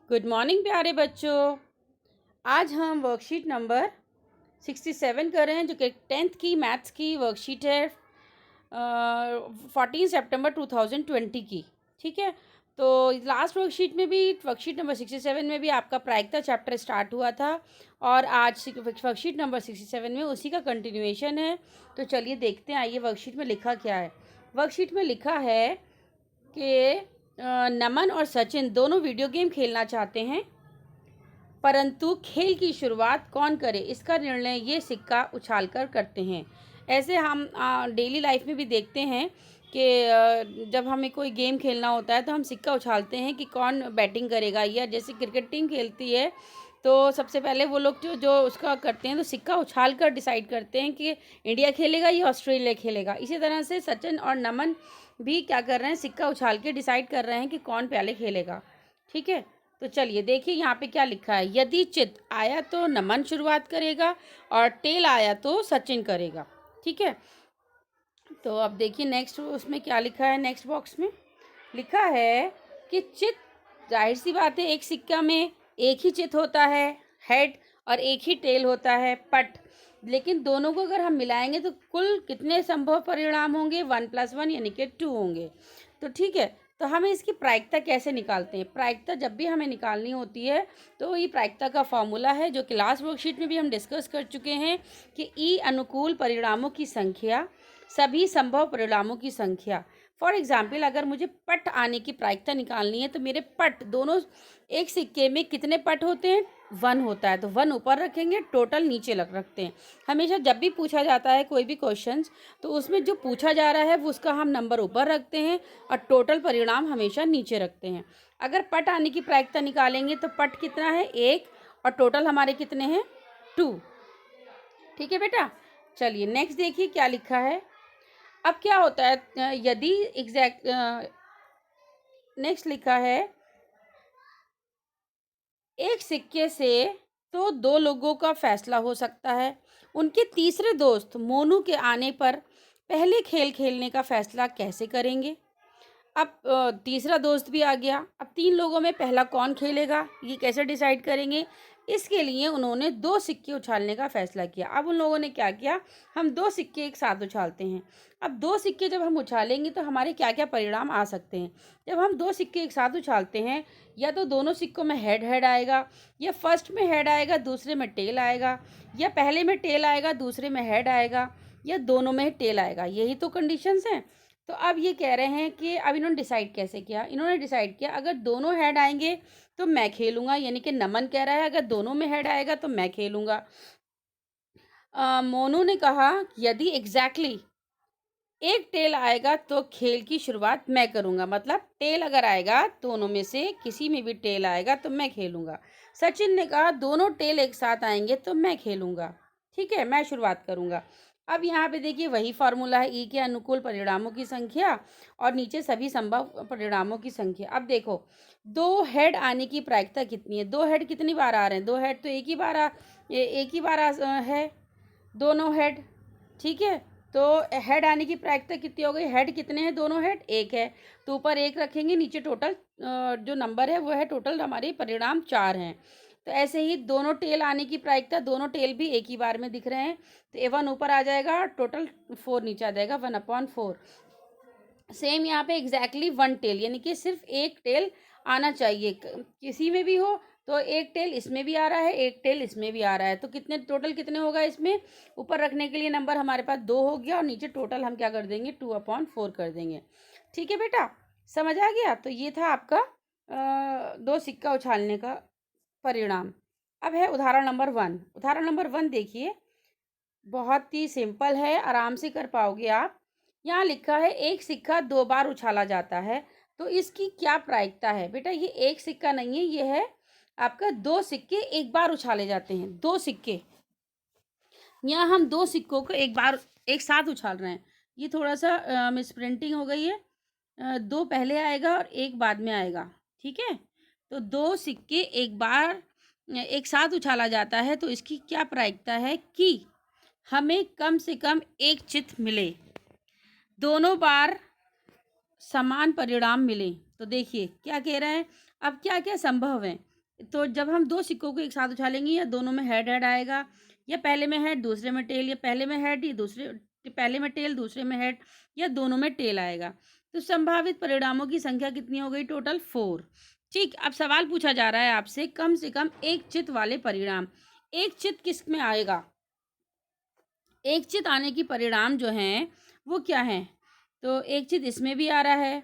Good morning प्यारे बच्चों। आज हम वर्कशीट नंबर 67 कर रहे हैं जो कि 10th की मैथ्स की वर्कशीट है 14 सितंबर 2020 की। ठीक है, तो लास्ट वर्कशीट में भी वर्कशीट नंबर 67 में भी आपका प्रायिकता चैप्टर स्टार्ट हुआ था और आज वर्कशीट नंबर 67 में उसी का कंटिन्यूएशन है। तो चलिए देखते हैं, आइए वर्कशीट में लिखा क्या है। वर्कशीट में लिखा है कि नमन और सचिन दोनों वीडियो गेम खेलना चाहते हैं, परंतु खेल की शुरुआत कौन करे इसका निर्णय ये सिक्का उछालकर करते हैं। ऐसे हम डेली लाइफ में भी देखते हैं कि जब हमें कोई गेम खेलना होता है तो हम सिक्का उछालते हैं कि कौन बैटिंग करेगा, या जैसे क्रिकेट टीम खेलती है तो सबसे पहले वो लोग जो जो उसका करते हैं तो सिक्का उछाल कर डिसाइड करते हैं कि इंडिया खेलेगा या ऑस्ट्रेलिया खेलेगा। इसी तरह से सचिन और नमन भी क्या कर रहे हैं, सिक्का उछाल के डिसाइड कर रहे हैं कि कौन पहले खेलेगा। ठीक है, तो चलिए देखिए यहाँ पे क्या लिखा है। यदि चित आया तो नमन शुरुआत करेगा और टेल आया तो सचिन करेगा। ठीक है, तो अब देखिए नेक्स्ट उसमें क्या लिखा है। नेक्स्ट बॉक्स में लिखा है कि चित, जाहिर सी बात है एक सिक्का में एक ही चित होता है हेड और एक ही टेल होता है पट, लेकिन दोनों को अगर हम मिलाएंगे तो कुल कितने संभव परिणाम होंगे, 1+1 यानी कि 2 होंगे। तो ठीक है, तो हमें इसकी प्रायिकता कैसे निकालते हैं। प्रायिकता जब भी हमें निकालनी होती है तो ये प्रायिकता का फॉर्मूला है जो कि लास्ट वर्कशीट में भी हम डिस्कस कर चुके हैं कि ई अनुकूल परिणामों की संख्या सभी संभव परिणामों की संख्या। फॉर एग्जाम्पल अगर मुझे पट आने की प्रायिकता निकालनी है तो मेरे पट दोनों एक सिक्के में कितने पट होते हैं, 1 होता है, तो 1 ऊपर रखेंगे, टोटल नीचे रखते हैं। हमेशा जब भी पूछा जाता है कोई भी क्वेश्चंस तो उसमें जो पूछा जा रहा है वो उसका हम नंबर ऊपर रखते हैं और टोटल परिणाम हमेशा नीचे रखते हैं। अगर पट आने की प्रायिकता निकालेंगे तो पट कितना है, 1, और टोटल हमारे कितने हैं, 2। ठीक है बेटा, चलिए नेक्स्ट देखिए क्या लिखा है। अब क्या होता है, यदि एग्जैक्ट नेक्स्ट लिखा है एक सिक्के से तो 2 लोगों का फैसला हो सकता है। उनके तीसरे दोस्त मोनू के आने पर पहले खेल खेलने का फैसला कैसे करेंगे। अब तीसरा दोस्त भी आ गया, अब 3 लोगों में पहला कौन खेलेगा ये कैसे डिसाइड करेंगे। इसके लिए उन्होंने 2 सिक्के उछालने का फैसला किया। अब उन लोगों ने क्या किया, हम 2 सिक्के एक साथ उछालते हैं। अब 2 सिक्के जब हम उछालेंगे तो हमारे क्या क्या परिणाम आ सकते हैं। जब हम 2 सिक्के एक साथ उछालते हैं या तो दोनों सिक्कों में हेड हेड आएगा, या फर्स्ट में हेड आएगा दूसरे में टेल आएगा, या पहले में टेल आएगा दूसरे में हेड आएगा, या दोनों में टेल आएगा। यही तो कंडीशंस हैं। तो अब ये कह रहे हैं कि अब इन्होंने डिसाइड कैसे किया। इन्होंने डिसाइड किया अगर दोनों हेड आएंगे तो मैं खेलूंगा, यानी कि नमन कह रहा है अगर दोनों में हेड आएगा तो मैं खेलूंगा। मोनू ने कहा यदि एग्जैक्टली एक टेल आएगा तो खेल की शुरुआत मैं करूंगा, मतलब टेल अगर आएगा दोनों में से किसी में भी टेल आएगा तो मैं खेलूंगा। सचिन ने कहा दोनों टेल एक साथ आएंगे तो मैं खेलूंगा। ठीक है, मैं शुरुआत करूंगा। अब यहाँ पे देखिए वही फार्मूला है, ई के अनुकूल परिणामों की संख्या और नीचे सभी संभव परिणामों की संख्या। अब देखो 2 हेड आने की प्रायिकता कितनी है, 2 हेड कितनी बार आ रहे हैं, 2 हेड तो एक ही बार है दोनों हेड। ठीक है, तो हेड आने की प्रायिकता कितनी हो गई, हेड कितने हैं, दोनों हेड 1 है, तो ऊपर 1 रखेंगे, नीचे टोटल जो नंबर है वो है टोटल हमारे परिणाम 4 हैं। तो ऐसे ही दोनों टेल आने की प्रायिकता, दोनों टेल भी एक ही बार में दिख रहे हैं, तो A1 ऊपर आ जाएगा, टोटल 4 नीचे आ जाएगा, 1/4। सेम यहाँ पे एग्जैक्टली 1 टेल, यानी कि सिर्फ एक टेल आना चाहिए, किसी में भी हो तो एक टेल इसमें भी आ रहा है, एक टेल इसमें भी आ रहा है, तो कितने टोटल कितने होगा, इसमें ऊपर रखने के लिए नंबर हमारे पास 2 हो गया और नीचे टोटल हम क्या कर देंगे, 2/4 कर देंगे। ठीक है बेटा, समझ आ गया। तो ये था आपका 2 सिक्का उछालने का परिणाम। अब है उदाहरण नंबर 1। उदाहरण नंबर 1 देखिए, बहुत ही सिंपल है, आराम से कर पाओगे आप। यहाँ लिखा है एक सिक्का 2 बार उछाला जाता है, तो इसकी क्या प्रायिकता है। बेटा ये एक सिक्का नहीं है, ये है आपका 2 सिक्के एक बार उछाले जाते हैं। 2 सिक्के, यहाँ हम 2 सिक्कों को एक बार एक साथ उछाल रहे हैं। ये थोड़ा सा मिसप्रिंटिंग हो गई है, 2 पहले आएगा और 1 बाद में आएगा। ठीक है, तो 2 सिक्के एक बार एक साथ उछाला जाता है, तो इसकी क्या प्रायिकता है कि हमें कम से कम एक चित मिले, दोनों बार समान परिणाम मिले। तो देखिए क्या कह रहे हैं, अब क्या क्या संभव है। तो जब हम दो सिक्कों को एक साथ उछालेंगे या दोनों में हेड हेड आएगा, या पहले में हेड दूसरे में टेल, या पहले में हेड या दूसरे पहले में टेल दूसरे में हेड, या दोनों में टेल आएगा। तो संभावित परिणामों की संख्या कितनी हो गई? टोटल 4। ठीक, अब सवाल पूछा जा रहा है आपसे कम से कम एक चित वाले परिणाम। एक चित किस में आएगा? एक चित आने की परिणाम जो हैं वो क्या हैं? तो एक चित इसमें भी आ रहा है,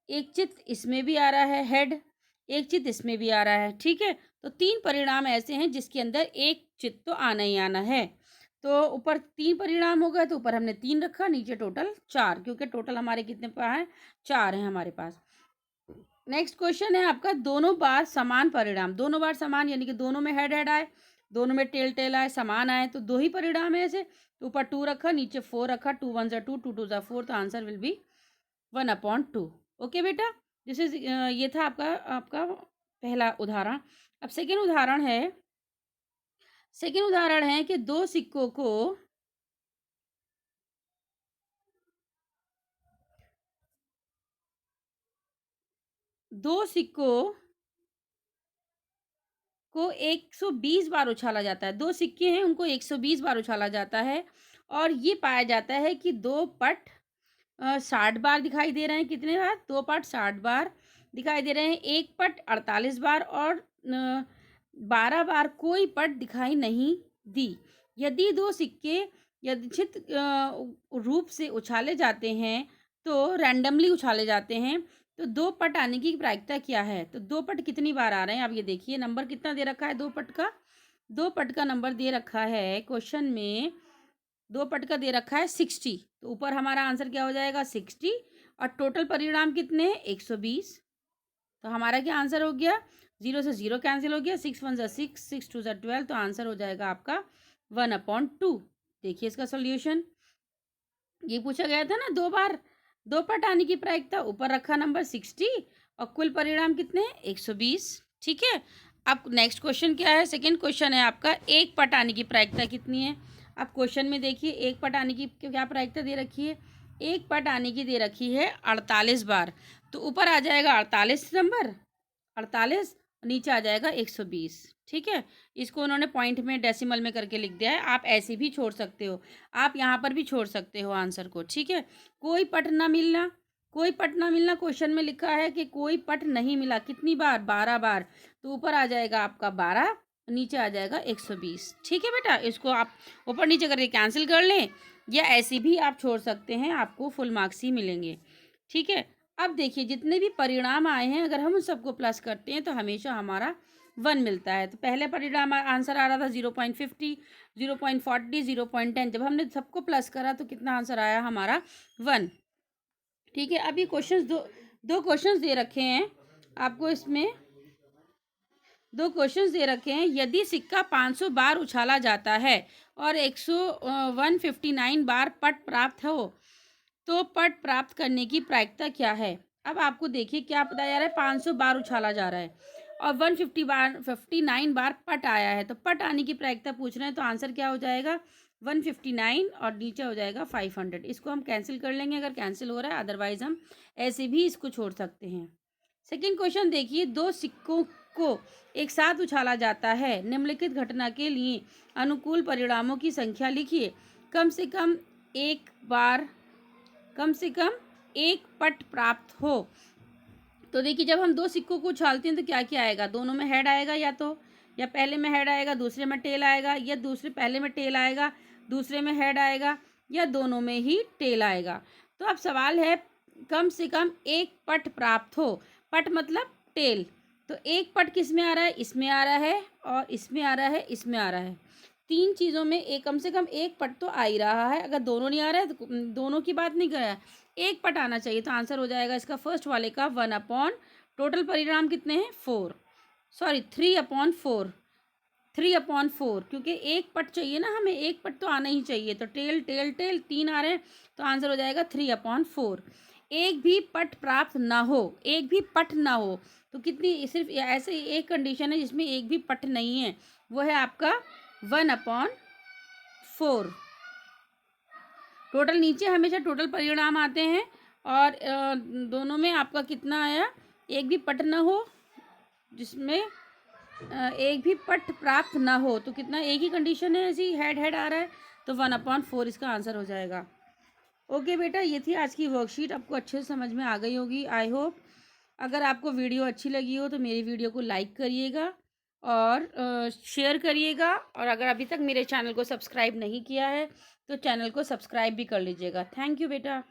एक चित इसमें भी आ रहा है हेड, एक चित इसमें भी आ रहा है। ठीक है, तो 3 परिणाम ऐसे हैं जिसके अंदर एक चित तो आना ही आना है। तो ऊपर 3 परिणाम हो गए, तो ऊपर हमने 3 रखा, नीचे टोटल 4, क्योंकि टोटल हमारे कितने पास हैं? 4 हैं हमारे पास। नेक्स्ट क्वेश्चन है आपका दोनों बार समान परिणाम। दोनों बार समान यानी कि दोनों में हेड हेड आए, दोनों में टेल टेल आए, समान आए, तो 2 ही परिणाम है ऐसे। तो ऊपर 2 रखा, नीचे 4 रखा, 2 1 2, 2 2 4, तो आंसर विल बी 1/2। ओके बेटा, दिस इज ये था आपका आपका पहला उदाहरण। अब सेकेंड उदाहरण है कि दो सिक्कों को 120 बार उछाला जाता है। 2 सिक्के हैं, उनको 120 बार उछाला जाता है, और ये पाया जाता है कि 2 पट 60 बार दिखाई दे रहे हैं। कितने बार? 2 पट 60 बार दिखाई दे रहे हैं। 1 पट 48 बार और 12 बार कोई पट दिखाई नहीं दी। यदि 2 सिक्के यादृच्छिक रूप से उछाले जाते हैं, तो रैंडमली उछाले जाते हैं, तो 2 पट आने की प्रायिकता क्या है? तो 2 पट कितनी बार आ रहे हैं आप ये देखिए। नंबर कितना दे रखा है 2 पट का? 2 पट का नंबर दे रखा है क्वेश्चन में, 2 पट का दे रखा है 60। तो ऊपर हमारा आंसर क्या हो जाएगा? 60, और टोटल परिणाम कितने हैं? 120। तो हमारा क्या आंसर हो गया? 0 से 0 कैंसिल हो गया, 6 1 6, 6 2 12, तो आंसर हो जाएगा आपका 1/2। देखिए इसका सोल्यूशन, ये पूछा गया था ना 2 बार 2 पट आने की प्रायिकता, ऊपर रखा नंबर 60 और कुल परिणाम कितने हैं? 120। ठीक है, अब नेक्स्ट क्वेश्चन क्या है? सेकंड क्वेश्चन है आपका एक पट आने की प्रायिकता कितनी है? आप क्वेश्चन में देखिए एक पट आने की क्या प्रायिकता दे रखी है? एक पट आने की दे रखी है 48 बार। तो ऊपर आ जाएगा 48 नंबर, 48, नीचे आ जाएगा 120। ठीक है, इसको उन्होंने पॉइंट में डेसिमल में करके लिख दिया है, आप ऐसे भी छोड़ सकते हो, आप यहाँ पर भी छोड़ सकते हो आंसर को। ठीक है, कोई पट ना मिलना, कोई पट ना मिलना क्वेश्चन में लिखा है कि कोई पट नहीं मिला। कितनी बार? 12 बार। तो ऊपर आ जाएगा आपका 12, नीचे आ जाएगा 120। ठीक है बेटा, इसको आप ऊपर नीचे करके कैंसिल कर लें, या ऐसे भी आप छोड़ सकते हैं, आपको फुल मार्क्स ही मिलेंगे। ठीक है, अब देखिए जितने भी परिणाम आए हैं अगर हम उन सबको प्लस करते हैं तो हमेशा हमारा 1 मिलता है। तो पहले परिणाम आंसर आ रहा था 0.50, 0.40, 0.10, जब हमने सबको प्लस करा तो कितना आंसर आया हमारा? 1। ठीक है, अब ये क्वेश्चंस दो क्वेश्चंस दे रखे हैं आपको, इसमें 2 क्वेश्चंस दे रखे हैं। यदि सिक्का 500 बार उछाला जाता है और 159 बार पट प्राप्त हो, तो पट प्राप्त करने की प्रायिकता क्या है? अब आपको देखिए क्या बताया जा रहा है, 500 बार उछाला जा रहा है और 159 बार पट आया है, तो पट आने की प्रायिकता पूछ रहे हैं, तो आंसर क्या हो जाएगा? 159 और नीचे हो जाएगा 500। इसको हम कैंसिल कर लेंगे अगर कैंसिल हो रहा है, अदरवाइज हम ऐसे भी इसको छोड़ सकते हैं। सेकेंड क्वेश्चन देखिए, 2 सिक्कों को एक साथ उछाला जाता है, निम्नलिखित घटना के लिए अनुकूल परिणामों की संख्या लिखिए। कम से कम एक पट प्राप्त हो। तो देखिए जब हम 2 सिक्कों को उछालते हैं तो क्या क्या आएगा? दोनों में हेड आएगा, या पहले में हेड आएगा दूसरे में टेल आएगा, या पहले में टेल आएगा दूसरे में हेड आएगा, या दोनों में ही टेल आएगा। तो अब सवाल है कम से कम एक पट प्राप्त हो। पट मतलब टेल। तो एक पट किस में आ रहा है? इसमें आ रहा है, और इसमें आ रहा है, इसमें आ रहा है। 3 चीज़ों में एक कम से कम एक पट तो आ ही रहा है। अगर दोनों नहीं आ रहा है तो दोनों की बात नहीं कर रहा है, एक पट आना चाहिए। तो आंसर हो जाएगा इसका फर्स्ट वाले का 1/, टोटल परिणाम कितने हैं? 4, सॉरी 3/4, 3/4, क्योंकि एक पट चाहिए ना हमें, एक पट तो आना ही चाहिए। तो टेल टेल टेल 3 आ रहे हैं, तो आंसर हो जाएगा 3/4। एक भी पट प्राप्त ना हो, एक भी पट ना हो, तो कितनी? सिर्फ ऐसे एक कंडीशन है जिसमें एक भी पट नहीं है, वो है आपका 1/4। टोटल नीचे हमेशा टोटल परिणाम आते हैं, और दोनों में आपका कितना आया? एक भी पट ना हो जिसमें एक भी पट प्राप्त ना हो तो कितना, एक ही कंडीशन है ऐसी, हेड हेड आ रहा है, तो 1/4 इसका आंसर हो जाएगा। ओके बेटा, ये थी आज की वर्कशीट, आपको अच्छे से समझ में आ गई होगी आई होप। अगर आपको वीडियो अच्छी लगी हो तो मेरी वीडियो को लाइक करिएगा और शेयर करिएगा, और अगर अभी तक मेरे चैनल को सब्सक्राइब नहीं किया है तो चैनल को सब्सक्राइब भी कर लीजिएगा। थैंक यू बेटा।